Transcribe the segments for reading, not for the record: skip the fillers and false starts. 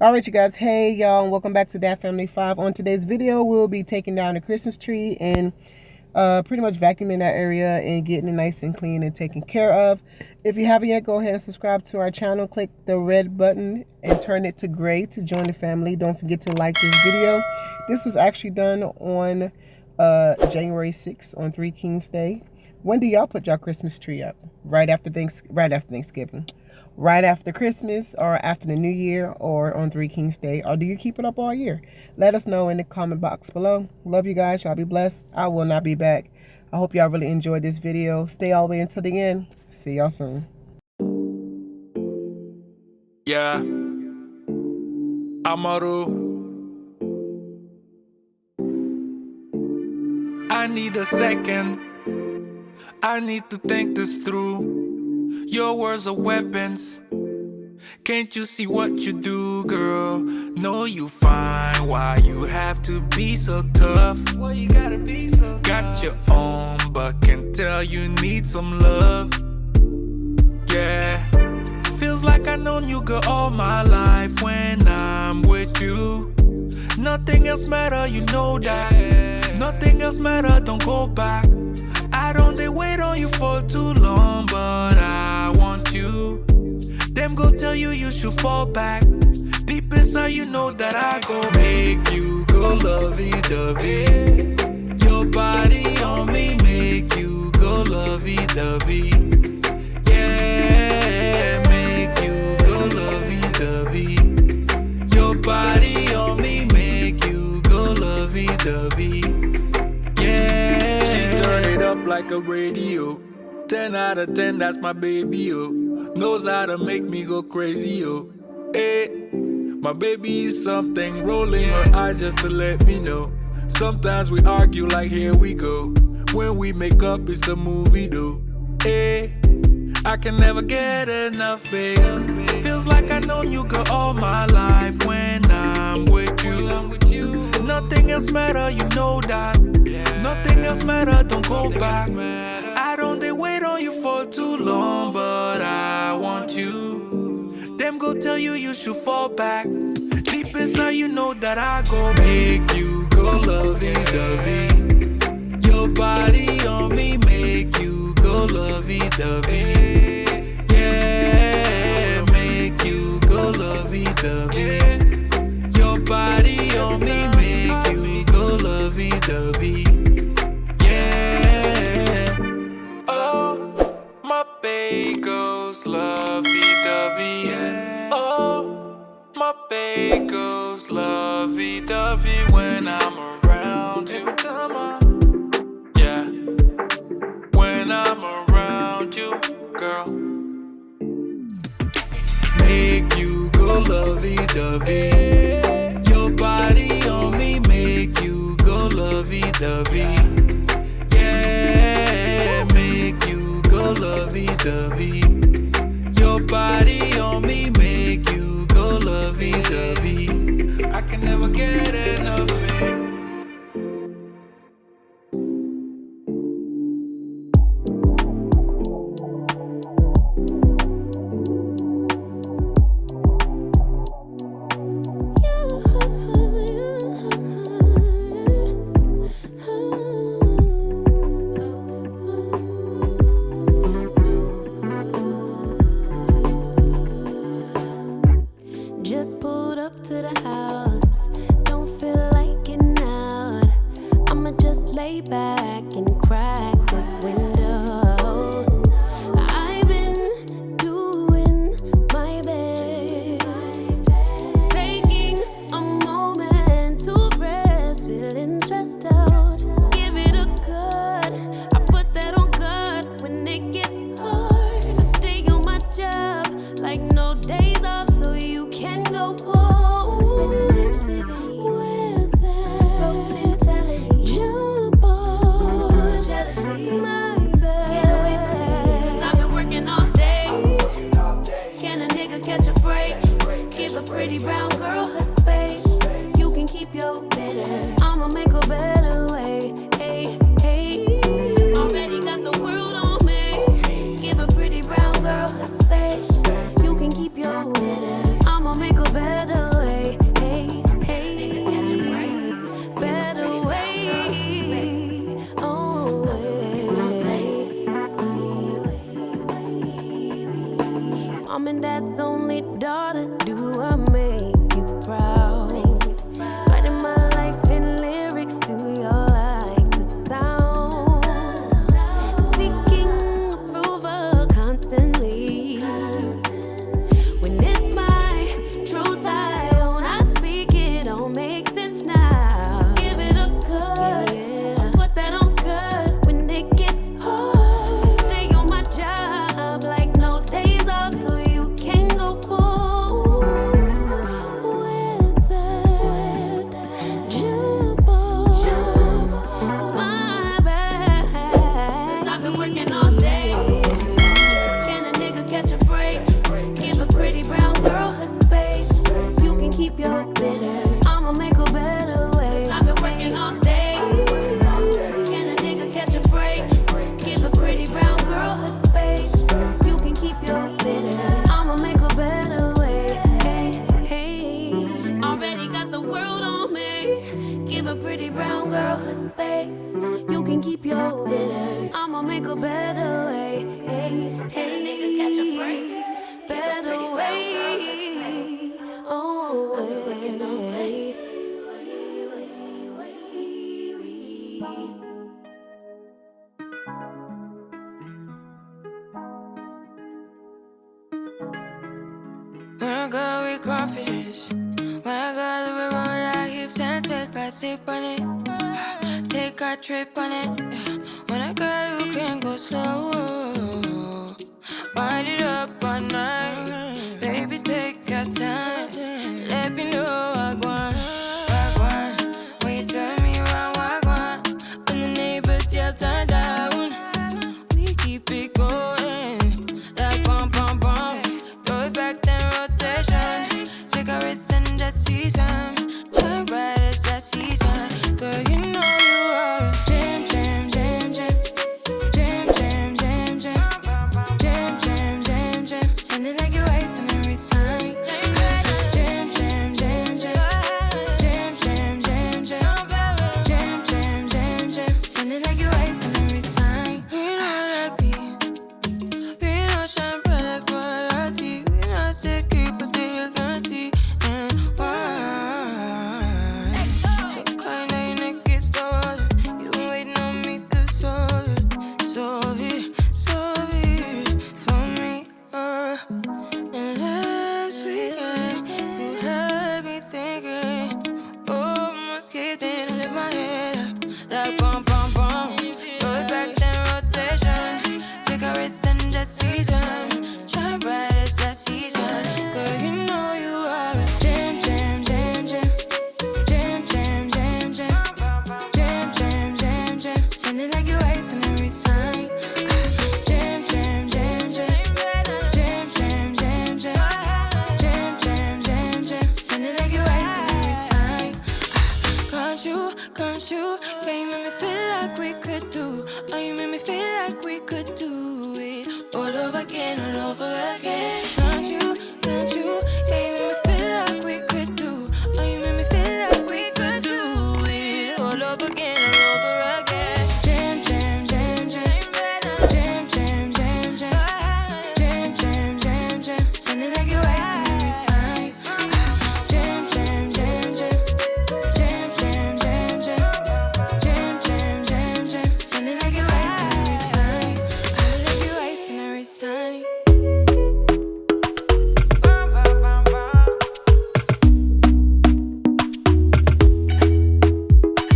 Alright you guys, hey y'all, and welcome back to DAT Family 5. On today's video, we'll be taking down the Christmas tree and pretty much vacuuming that area and getting it nice and clean and taken care of. If you haven't yet, go ahead and subscribe to our channel. Click the red button and turn it to gray to join the family. Don't forget to like this video. This was actually done on January 6th on Three Kings Day. When do y'all put y'all Christmas tree up? Right after Thanksgiving? Right after Christmas, or after the New Year, or on Three Kings Day, or do you keep it up all year? Let us know in the comment box below. Love you guys. Y'all be blessed. I will not be back. I hope y'all really enjoyed this video. Stay all the way until the end. See y'all soon. Yeah, Amaru. I need a second. I need to think this through. Your words are weapons. Can't you see what you do, girl? Know you fine. Why you have to be so tough? Why you gotta be so tough? Got your own, but can tell you need some love. Yeah, feels like I've known you, girl, all my life. When I'm with you, nothing else matter, you know that. Nothing else matter, don't go back. I don't dare wait on you for too long, but I want you. Them go tell you you should fall back. Deep inside you know that I go make you go lovey-dovey. Your body on me make you go lovey-dovey. Yeah, make you go lovey-dovey. Your body on me make you go lovey-dovey. Like a radio, 10 out of 10, that's my baby, oh. Knows how to make me go crazy, oh. Hey, my baby is something, rolling her eyes just to let me know. Sometimes we argue like here we go. When we make up, it's a movie, though. Hey, I can never get enough, babe. Feels like I've known you, girl, all my life. When I'm with you, nothing else matter, you know that. Nothing else matter, don't go back. I don't dare wait on you for too long, but I want you. Them go tell you you should fall back. Deep inside you know that I go make you go lovey-dovey. Your body on me make you go lovey-dovey. Yeah, make you go lovey-dovey. Your body on me make you go lovey-dovey. Lovey-dovey, yeah. Oh, my baby goes lovey-dovey when I'm around you. Every time yeah, when I'm around you, girl. Make you go lovey-dovey. Your body on me make you go lovey-dovey. Yeah, make you go lovey-dovey. Your body on me make you go lovey-dovey. I can never get enough of it. Just pulled up to the house, don't feel like getting out. I'ma just lay back and crack this window. I've been doing my best, taking a moment to rest, feeling stressed out. Give it a good, I put that on God when it gets hard. I stay on my job like no days off, so you can go home with that broke mentality. Jump on jealousy, my bad. Get away from me, 'cause I've been working all day. Can a nigga catch a break? Give a pretty brown girl her space. You can keep your bitter, I'ma make a better way. Hey, hey, already got the world on me. Give a pretty brown girl her space. You can keep your bitter, I'ma make a better way. keep your bitter. I'ma make a better way. 'Cause I've been working all day. Can a nigga catch a break? Give a pretty brown girl her space. You can keep your bitter. I'ma make a better way. Hey, hey. Already got the world on me. Give a pretty brown girl her space. You can keep your bitter. I'ma make a better way. Hey, hey. Nigga catch a break. Better way. Oh, hey. When I go with confidence, when I go we roll our hips and take a sip on it, take a trip on it. When I go, you can go slow, wind it up all night. Baby, take your time, let me know what I want. When you turn me around, what I want. When the neighbors yell turn down, we keep it going like bum bum bum. Throw it back then rotation, figure it's in the season. Shine bright as that season. Girl, you know you are a jam, jam, jam, jam. Jam, jam, jam, jam. Jam, jam, jam, jam. Sounding like you're wasting every time. Jam, jam, jam, jam. Jam, jam, jam, jam. Jam, jam, jam, jam. Sounding like you're wasting every time. We know like me. We know shine bright like royalty. We know still keep a dignity and wine. So kind of your neck is falling. You been waiting on me to solve it for me. And last weekend you had me thinking, oh, almost kicked in and lift my head up like bum bum bum. Throw it back then rotation, figure it's in the season. Shine bright as that season. Girl, you know you are a jam, jam, jam, jam. Jam, jam, jam, jam. Jam, jam, jam, jam. Sounding like you're wasting every time. Jam, jam, jam, jam. Jam, jam, jam, jam. Jam, jam, jam, jam. Sounding like you're wasting every time. Can't you? Yeah, you make me feel like we could do. Oh, you make me feel like we could do it all over again, all over again. Can't you? Yeah, you make me feel like we could do. Oh, you make me feel like we could do it all over again, all over again. Jam, jam, jam, jam. Jam, jam, jam, jam. Jam, jam, jam, jam. Sounding like you're wasting every time. Jam, jam, jam, jam. Jam, jam, jam, jam. Jam, jam, jam, jam. Sounding like you're wasting every time. Sounding like you're wasting every time.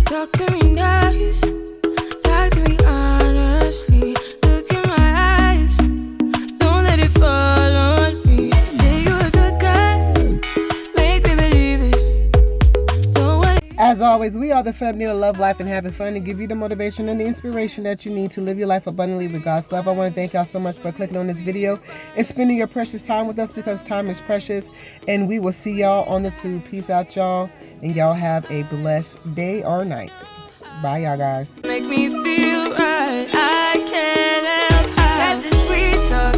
Talk to me nice, talk to me honestly. Look in my eyes, don't let it fall on me. Say you're a good guy, make me believe it. Don't want it. As always, we are the family that love life and having fun and give you the motivation and the inspiration that you need to live your life abundantly with God's love. I want to thank y'all so much for clicking on this video and spending your precious time with us, because time is precious. And we will see y'all on the tube. Peace out, y'all. And y'all have a blessed day or night. Bye, y'all guys. Make me feel right. I can't help that the sweet talk.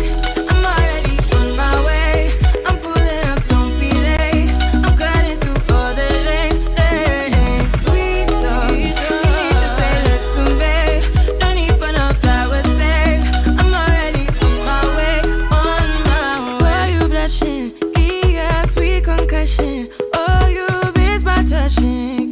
I'm already on my way. I'm pulling up, don't be late. I'm cutting through all the lanes. Sweet talk. You need to say less to me. Don't need for no flowers, babe. I'm already on my way, on my way. Why you blushing? Yeah, sweet concussion. Oh, you miss my touching.